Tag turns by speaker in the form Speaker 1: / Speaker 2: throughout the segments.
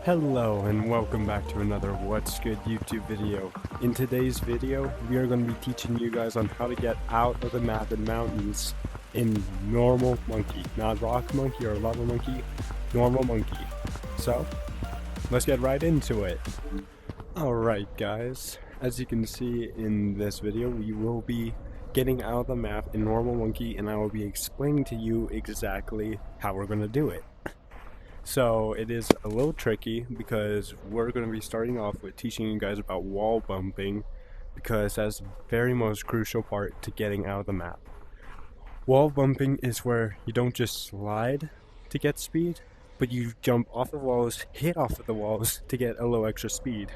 Speaker 1: Hello and welcome back to another What's Good YouTube video. In today's video, we are going to be teaching you guys on how to get out of the map in mountains in normal monkey. Not rock monkey or lava monkey, normal monkey. So, let's get right into it. Alright guys, as you can see in this video, we will be getting out of the map in normal monkey and I will be explaining to you exactly how we're going to do it. So it is a little tricky because we're going to be starting off with teaching you guys about wall bumping because that's the very most crucial part to getting out of the map. Wall bumping is where you don't just slide to get speed, but you jump off the walls, hit off of the walls to get a little extra speed.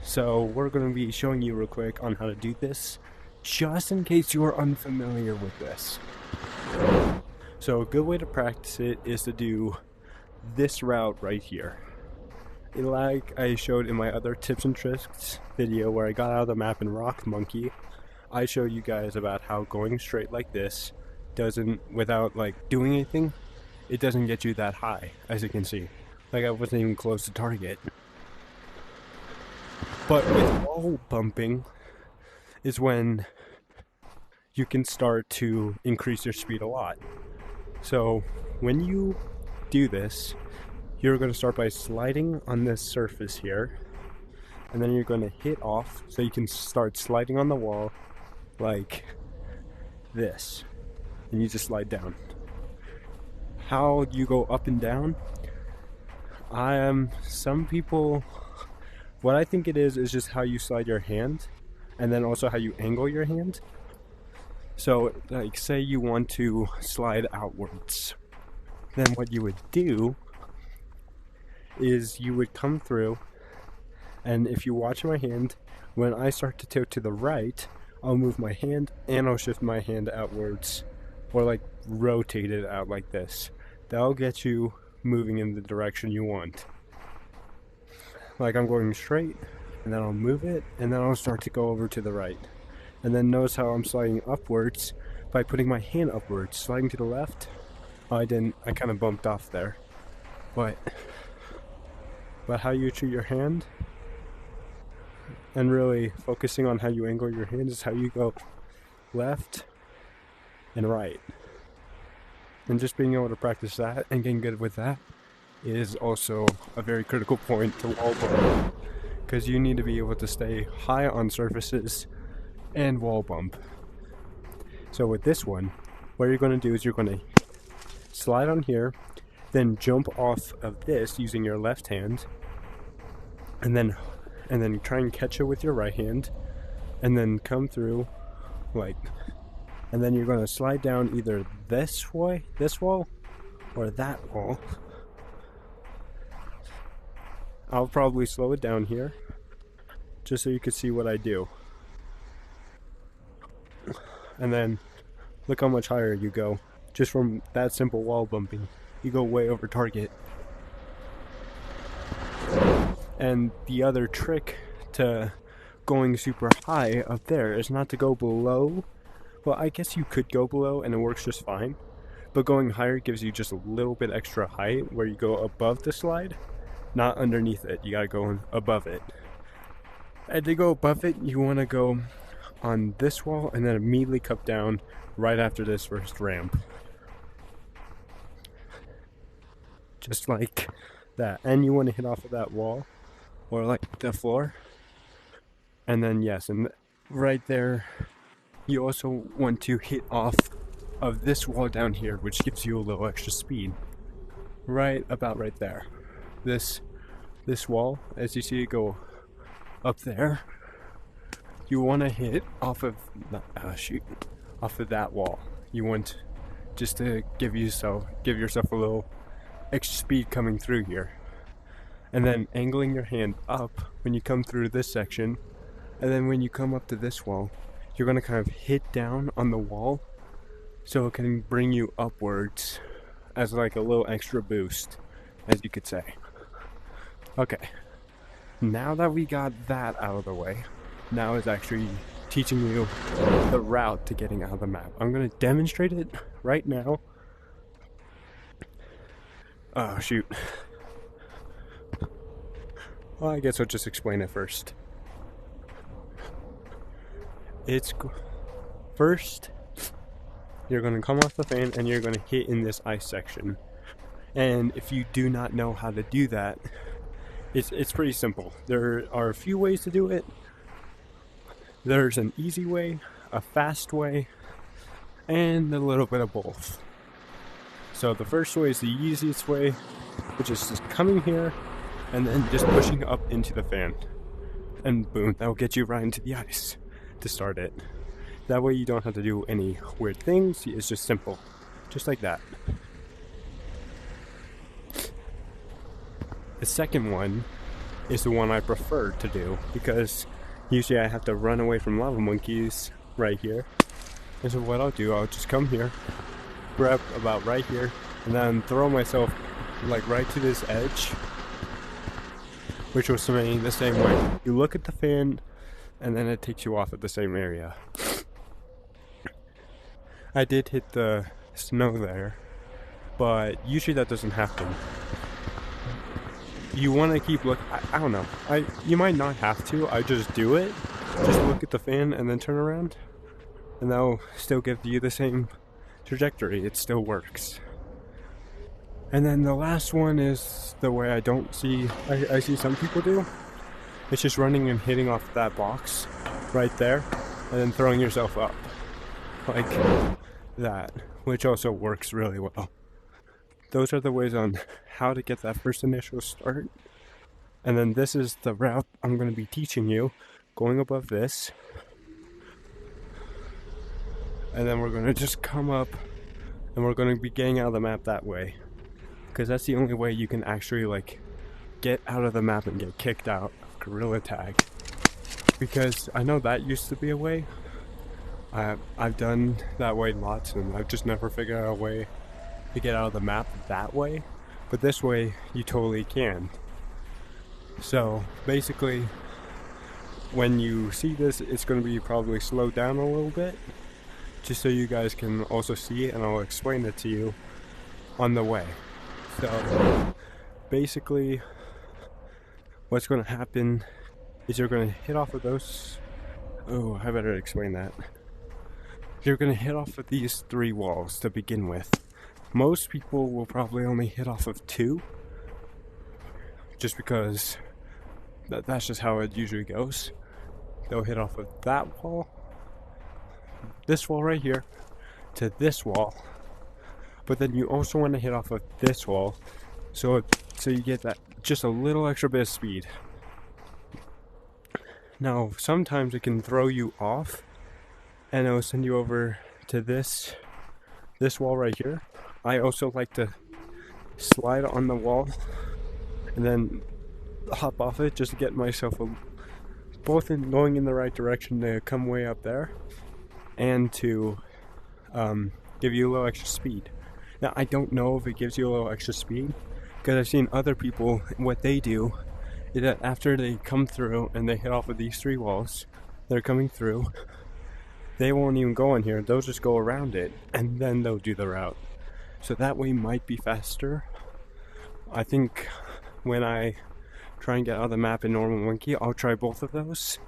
Speaker 1: So we're going to be showing you real quick on how to do this, just in case you are unfamiliar with this. So a good way to practice it is to do this route right here. Like I showed in my other tips and tricks video where I got out of the map in Rock Monkey, I showed you guys about how going straight like this doesn't, without like doing anything, it doesn't get you that high, as you can see. Like I wasn't even close to target. But with wall bumping is when you can start to increase your speed a lot. So when you do this, you're going to start by sliding on this surface here, and then you're going to hit off so you can start sliding on the wall like this, and you just slide down. How you go up and down, some people, what I think it is just how you slide your hand, and then also how you angle your hand. So, like, say you want to slide outwards, then what you would do is you would come through, and if you watch my hand, when I start to tilt to the right, I'll move my hand and I'll shift my hand outwards, or like rotate it out like this. That'll get you moving in the direction you want. Like I'm going straight, and then I'll move it, and then I'll start to go over to the right. And then notice how I'm sliding upwards by putting my hand upwards. Sliding to the left, I kind of bumped off there. But how you treat your hand and really focusing on how you angle your hand is how you go left and right. And just being able to practice that and getting good with that is also a very critical point to wall bump, because you need to be able to stay high on surfaces and wall bump. So with this one, what you're going to do is you're going to slide on here, then jump off of this using your left hand, and then try and catch it with your right hand, and then come through like, and then you're going to slide down either this way, this wall, or that wall. I'll probably slow it down here just so you can see what I do. And then look how much higher you go just from that simple wall bumping. You go way over target. And the other trick to going super high up there is not to go below. Well, I guess you could go below and it works just fine, but going higher gives you just a little bit extra height where you go above the slide, not underneath it. You gotta go above it. And to go above it, you want to go on this wall and then immediately come down right after this first ramp. Just like that. And you want to hit off of that wall or like the floor. And then yes, and right there you also want to hit off of this wall down here, which gives you a little extra speed. Right about right there. This wall, as you see it go up there, you want to hit off of off of that wall. You want just to give yourself a little extra speed coming through here, and then angling your hand up when you come through this section, and then when you come up to this wall, you're going to kind of hit down on the wall so it can bring you upwards as like a little extra boost, as you could say. Okay, now that we got that out of the way, now is actually teaching you the route to getting out of the map. I'm going to demonstrate it right now Oh, shoot. Well, I guess I'll just explain it first. First, you're going to come off the fan and you're going to hit in this ice section. And if you do not know how to do that, it's pretty simple. There are a few ways to do it. There's an easy way, a fast way, and a little bit of both. So the first way is the easiest way, which is just coming here and then just pushing up into the fan. And boom, that'll get you right into the ice to start it. That way you don't have to do any weird things. It's just simple, just like that. The second one is the one I prefer to do because usually I have to run away from lava monkeys right here. And so what I'll do, I'll just come here, grab about right here, and then throw myself like right to this edge, which was something the same way. You look at the fan, and then it takes you off at the same area. I did hit the snow there, but usually that doesn't happen. You want to keep looking. I don't know. You might not have to. I just do it. Just look at the fan and then turn around, and that'll still give you the same trajectory. It still works. And then the last one is the way I see some people do. It's just running and hitting off that box right there, and then throwing yourself up like that, which also works really well. Those are the ways on how to get that first initial start. And then this is the route I'm going to be teaching you, going above this. And then we're going to just come up and we're going to be getting out of the map that way. Because that's the only way you can actually like get out of the map and get kicked out of Gorilla Tag. Because I know that used to be a way. I've done that way lots and I've just never figured out a way to get out of the map that way. But this way you totally can. So basically when you see this, it's going to be probably slowed down a little bit, just so you guys can also see it, and I'll explain it to you on the way. So basically what's going to happen is you're going to hit off of those. Oh, I better explain that. You're going to hit off of these 3 walls to begin with. Most people will probably only hit off of 2, just because that's just how it usually goes. They'll hit off of that wall, this wall right here, to this wall, but then you also want to hit off of this wall, so you get that just a little extra bit of speed. Now sometimes it can throw you off, and it'll send you over to this wall right here. I also like to slide on the wall and then hop off it just to get myself both in going in the right direction to come way up there, and to give you a little extra speed. Now I don't know if it gives you a little extra speed, because I've seen other people, what they do is that after they come through and they hit off of these 3 walls, they're coming through, they won't even go in here, they'll just go around it and then they'll do the route. So that way might be faster. I think when I try and get out of the map in normal monkey, I'll try both of those,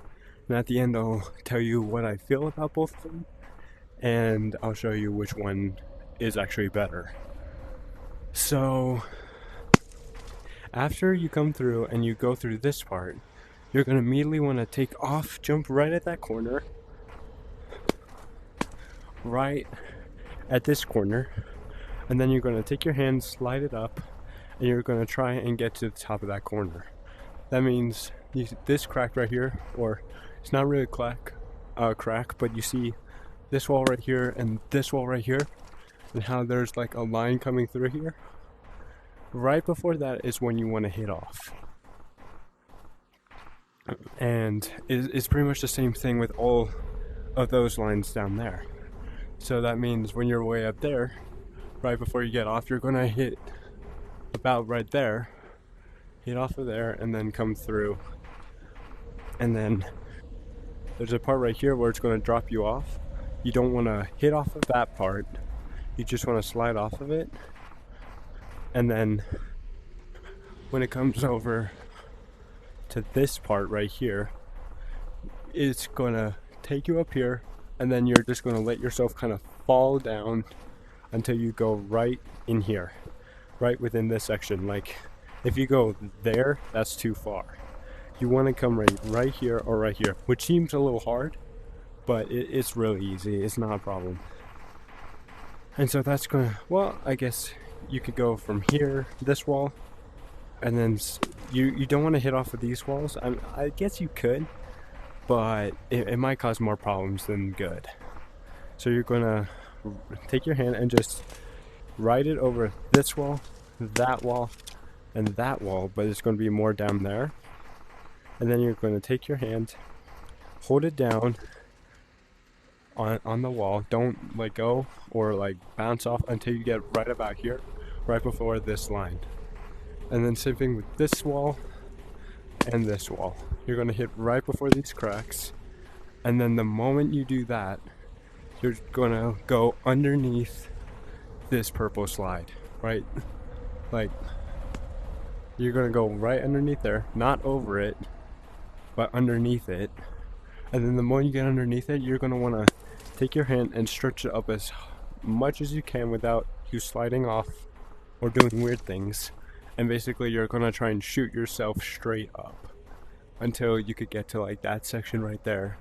Speaker 1: and at the end I'll tell you what I feel about both of them, and I'll show you which one is actually better. So after you come through and you go through this part, you're going to immediately want to take off, jump right at that corner, right at this corner, and then you're going to take your hand, slide it up, and you're going to try and get to the top of that corner. That means this crack right here, or it's not really a crack, but you see this wall right here and this wall right here, and how there's like a line coming through here. Right before that is when you want to hit off. And it's pretty much the same thing with all of those lines down there. So that means when you're way up there, right before you get off, you're going to hit about right there, hit off of there, and then come through. And then there's a part right here where it's going to drop you off. You don't want to hit off of that part, you just want to slide off of it, And then when it comes over to this part right here, it's gonna take you up here, and then you're just gonna let yourself kind of fall down until you go right in here, right within this section. Like if you go there, that's too far. You want to come right here or right here, which seems a little hard, but it's really easy. It's not a problem. And so that's gonna, well, I guess you could go from here, this wall, and then you don't want to hit off of these walls. I guess you could, but it might cause more problems than good. So you're gonna take your hand and just ride it over this wall, and that wall, but it's going to be more down there. And then you're going to take your hand, hold it down on the wall. Don't let go or like bounce off until you get right about here, right before this line. And then same thing with this wall and this wall. You're going to hit right before these cracks. And then the moment you do that, you're going to go underneath this purple slide, right? Like, you're going to go right underneath there, not over it, but underneath it. And then the more you get underneath it, you're going to want to take your hand and stretch it up as much as you can without you sliding off or doing weird things. And basically you're going to try and shoot yourself straight up until you could get to like that section right there,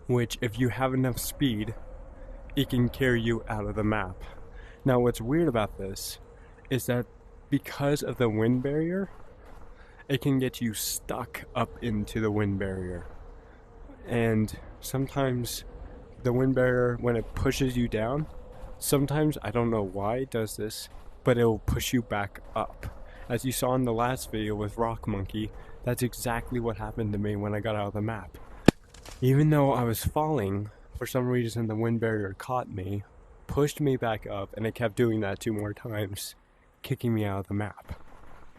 Speaker 1: which if you have enough speed, it can carry you out of the map. Now what's weird about this is that because of the wind barrier, it can get you stuck up into the wind barrier. And sometimes the wind barrier, when it pushes you down, sometimes, I don't know why it does this, but it will push you back up. As you saw in the last video with Rock Monkey, that's exactly what happened to me when I got out of the map. Even though I was falling, for some reason the wind barrier caught me, pushed me back up, and it kept doing that 2 more times, kicking me out of the map.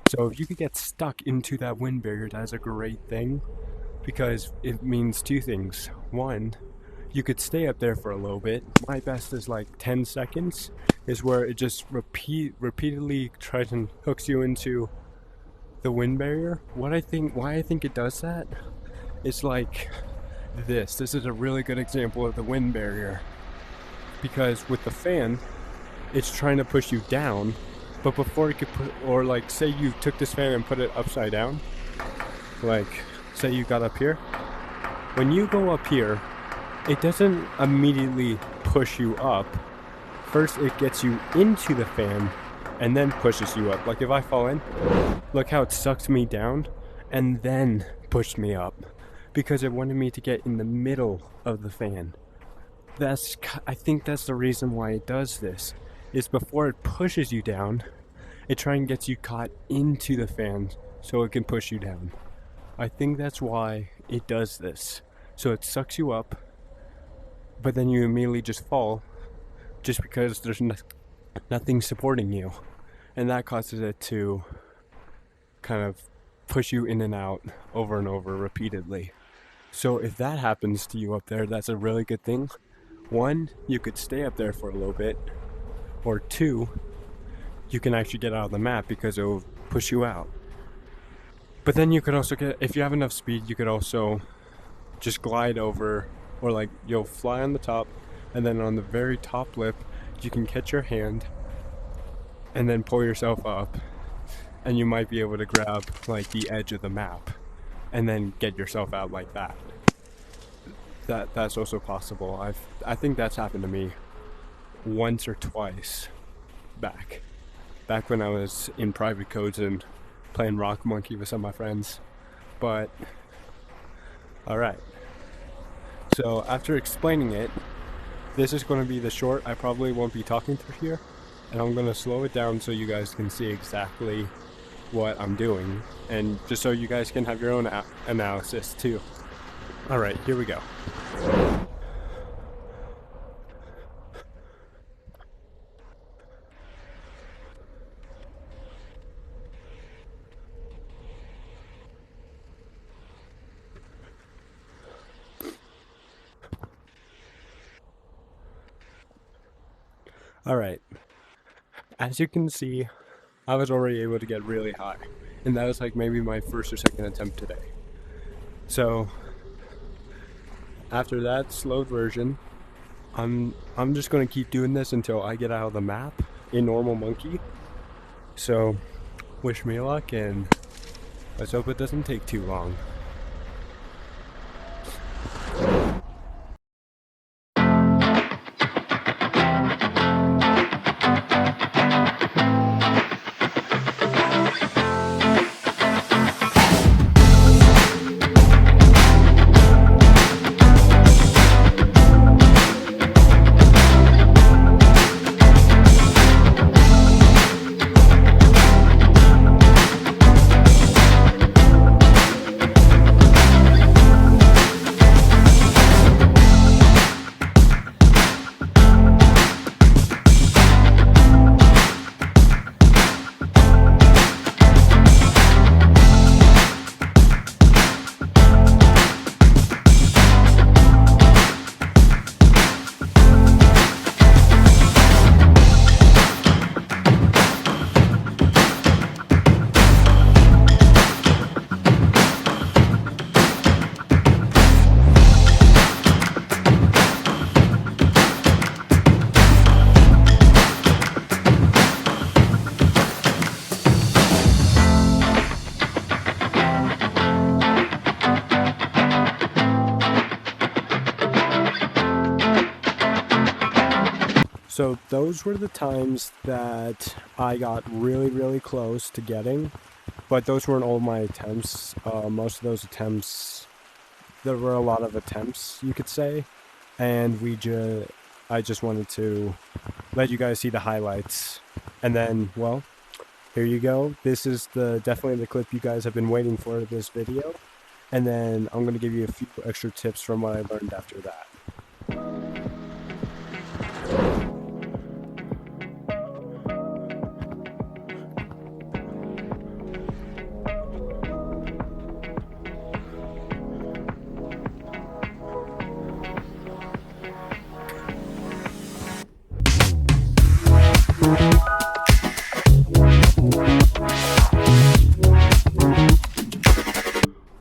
Speaker 1: So if you could get stuck into that wind barrier, that's a great thing, because it means 2 things. 1, you could stay up there for a little bit. My best is like 10 seconds, is where it just repeatedly tries and hooks you into the wind barrier. Why I think it does that is like this. This is a really good example of the wind barrier, because with the fan, it's trying to push you down, but before it could put, or like say you took this fan and put it upside down, like say you got up here, when you go up here, it doesn't immediately push you up. First it gets you into the fan and then pushes you up. Like if I fall in, look how it sucks me down and then pushed me up, because it wanted me to get in the middle of the fan. I think that's the reason why it does this, is before it pushes you down, it tries and gets you caught into the fan so it can push you down. I think that's why it does this. So it sucks you up, but then you immediately just fall, just because there's nothing supporting you. And that causes it to kind of push you in and out over and over repeatedly. So if that happens to you up there, that's a really good thing. 1, you could stay up there for a little bit, or 2, you can actually get out of the map because it will push you out. But then you could also get, if you have enough speed, you could also just glide over, or like you'll fly on the top, and then on the very top lip, you can catch your hand and then pull yourself up, and you might be able to grab like the edge of the map and then get yourself out like that. That's also possible. I think that's happened to me once or twice back when I was in private codes and playing Rock Monkey with some of my friends. But alright, so after explaining it, this is going to be the short. I probably won't be talking through here, and I'm going to slow it down so you guys can see exactly what I'm doing, and just so you guys can have your own analysis too. Alright, here we go. Alright, as you can see, I was already able to get really high, and that was like maybe my first or second attempt today. So after that slowed version, I'm just gonna keep doing this until I get out of the map in normal monkey. So wish me luck, and let's hope it doesn't take too long. So those were the times that I got really, really close to getting, but those weren't all my attempts. Most of those attempts, there were a lot of attempts, you could say, and I just wanted to let you guys see the highlights. And then, well, here you go. This is definitely the clip you guys have been waiting for this video. And then I'm going to give you a few extra tips from what I learned after that.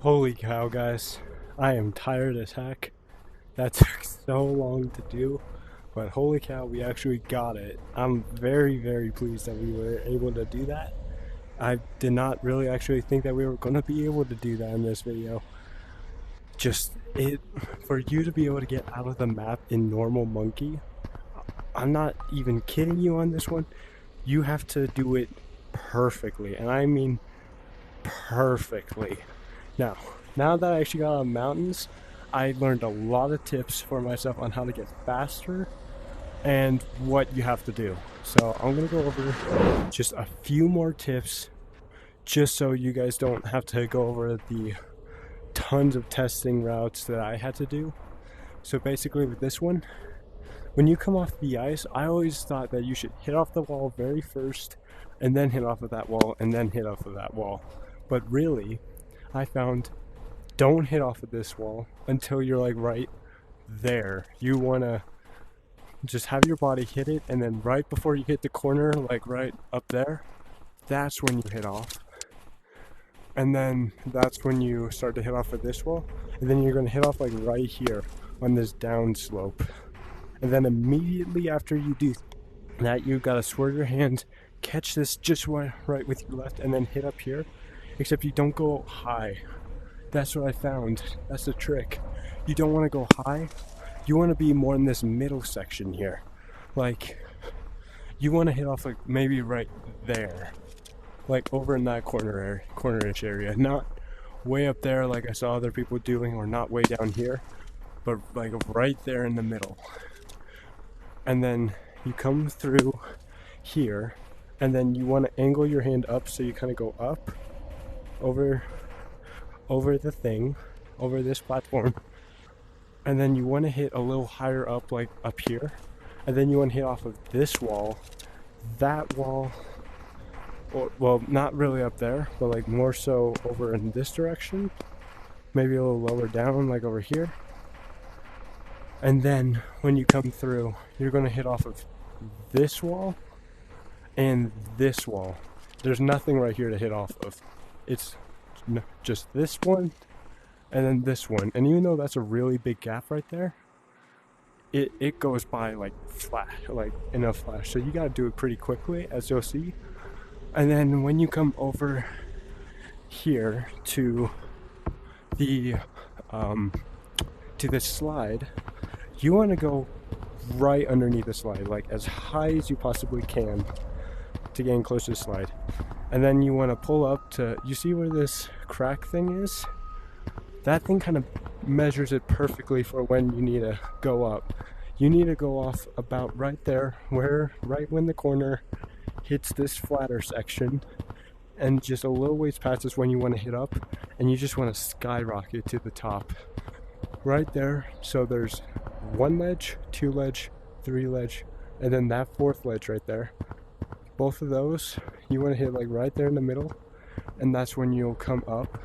Speaker 1: Holy cow, guys. I am tired as heck. That took so long to do, but holy cow, we actually got it. I'm very, very pleased that we were able to do that. I did not really actually think that we were going to be able to do that in this video. For you to be able to get out of the map in normal monkey, I'm not even kidding you on this one. You have to do it perfectly, and I mean perfectly. Now that I actually got on mountains, I learned a lot of tips for myself on how to get faster and what you have to do. So I'm going to go over just a few more tips just so you guys don't have to go over the tons of testing routes that I had to do. So basically with this one, when you come off the ice, I always thought that you should hit off the wall very first and then hit off of that wall and then hit off of that wall. But really, I found don't hit off of this wall until you're like right there. You want to just have your body hit it, and then right before you hit the corner, like right up there, that's when you hit off. And then that's when you start to hit off of this wall, and then you're going to hit off like right here on this down slope. And then immediately after you do that, you've got to swerve your hand, catch this just right with your left, and then hit up here. Except you don't go high. That's what I found. That's the trick. You don't want to go high. You want to be more in this middle section here. Like, you want to hit off like maybe right there. Like over in that cornerish area. Not way up there like I saw other people doing, or not way down here. But like right there in the middle. And then you come through here. And then you want to angle your hand up so you kind of go up. Over the thing, over this platform, and then you want to hit a little higher up, like up here, and then you want to hit off of this wall, that wall, or well, not really up there, but like more so over in this direction, maybe a little lower down, like over here. And then when you come through, you're going to hit off of this wall, and this wall. There's nothing right here to hit off of. It's just this one and then this one. And even though that's a really big gap right there, it goes by like flash, like in a flash. So you gotta do it pretty quickly, as you'll see. And then when you come over here to the slide, you want to go right underneath the slide, like as high as you possibly can to get close to the slide. And then you want to pull up to, you see where this crack thing is? That thing kind of measures it perfectly for when you need to go up. You need to go off about right there, right when the corner hits this flatter section, and just a little ways past is when you want to hit up, and you just want to skyrocket to the top. Right there, so there's 1 ledge, 2 ledge, 3 ledge, and then that 4th ledge right there. Both of those, you want to hit like right there in the middle, and that's when you'll come up.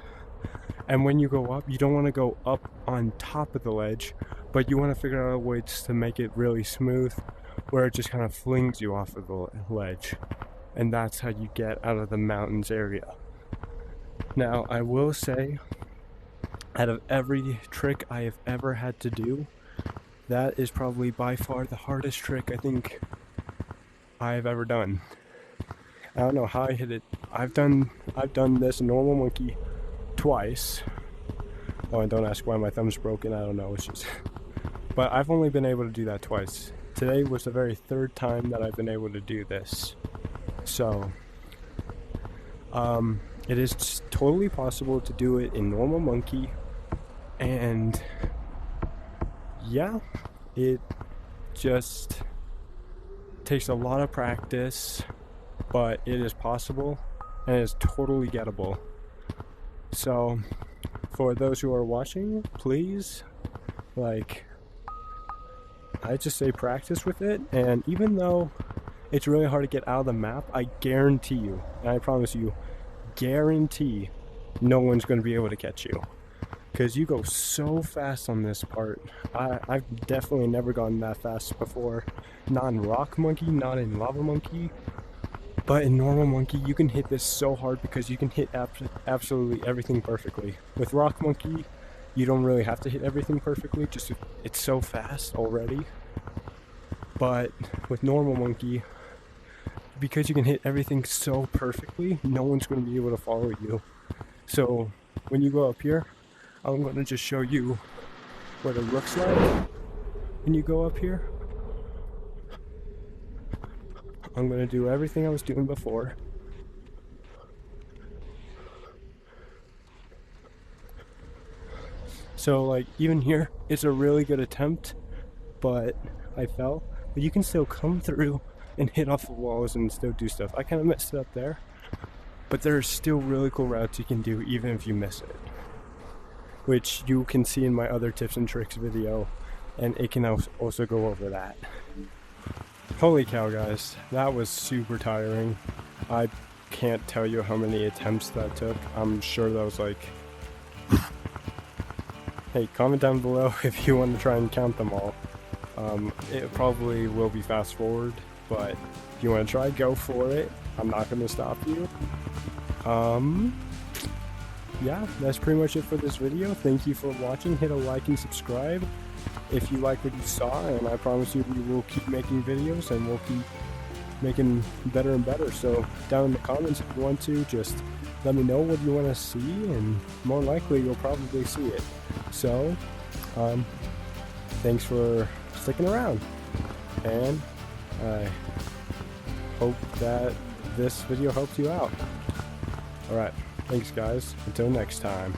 Speaker 1: And when you go up, you don't want to go up on top of the ledge, but you want to figure out ways to make it really smooth, where it just kind of flings you off of the ledge. And that's how you get out of the mountains area. Now, I will say, out of every trick I have ever had to do, that is probably by far the hardest trick I think I've ever done. I don't know how I hit it. I've done this normal monkey twice. Oh, and don't ask why my thumb's broken. I don't know. It's just. But I've only been able to do that twice. Today was the very 3rd time that I've been able to do this. So, it is totally possible to do it in normal monkey, and yeah, it just takes a lot of practice, but it is possible and it's totally gettable. So, for those who are watching, please, I just say practice with it, and even though it's really hard to get out of the map, I guarantee you, and I promise you, guarantee no one's going to be able to catch you. Because you go so fast on this part. I've definitely never gone that fast before. Not in Rock Monkey, not in Lava Monkey. But in Normal Monkey, you can hit this so hard because you can hit absolutely everything perfectly. With Rock Monkey, you don't really have to hit everything perfectly, just it's so fast already. But with Normal Monkey, because you can hit everything so perfectly, no one's going to be able to follow you. So when you go up here, I'm going to just show you what it looks like when you go up here. I'm going to do everything I was doing before. So like even here, it's a really good attempt, but I fell. But you can still come through and hit off the walls and still do stuff. I kind of messed it up there, but there are still really cool routes you can do even if you miss it, which you can see in my other tips and tricks video, and it can also go over that. Holy cow, guys, that was super tiring. I can't tell you how many attempts that took. I'm sure that was like... Hey, comment down below if you want to try and count them all. It probably will be fast forward, but if you want to try, go for it. I'm not going to stop you. Yeah, that's pretty much it for this video. Thank you for watching. Hit a like and subscribe if you like what you saw, and I promise you we will keep making videos and we'll keep making better and better. So down in the comments, if you want to, just let me know what you want to see, and more likely you'll probably see it. So thanks for sticking around, and I hope that this video helped you out. Alright, thanks guys, until next time.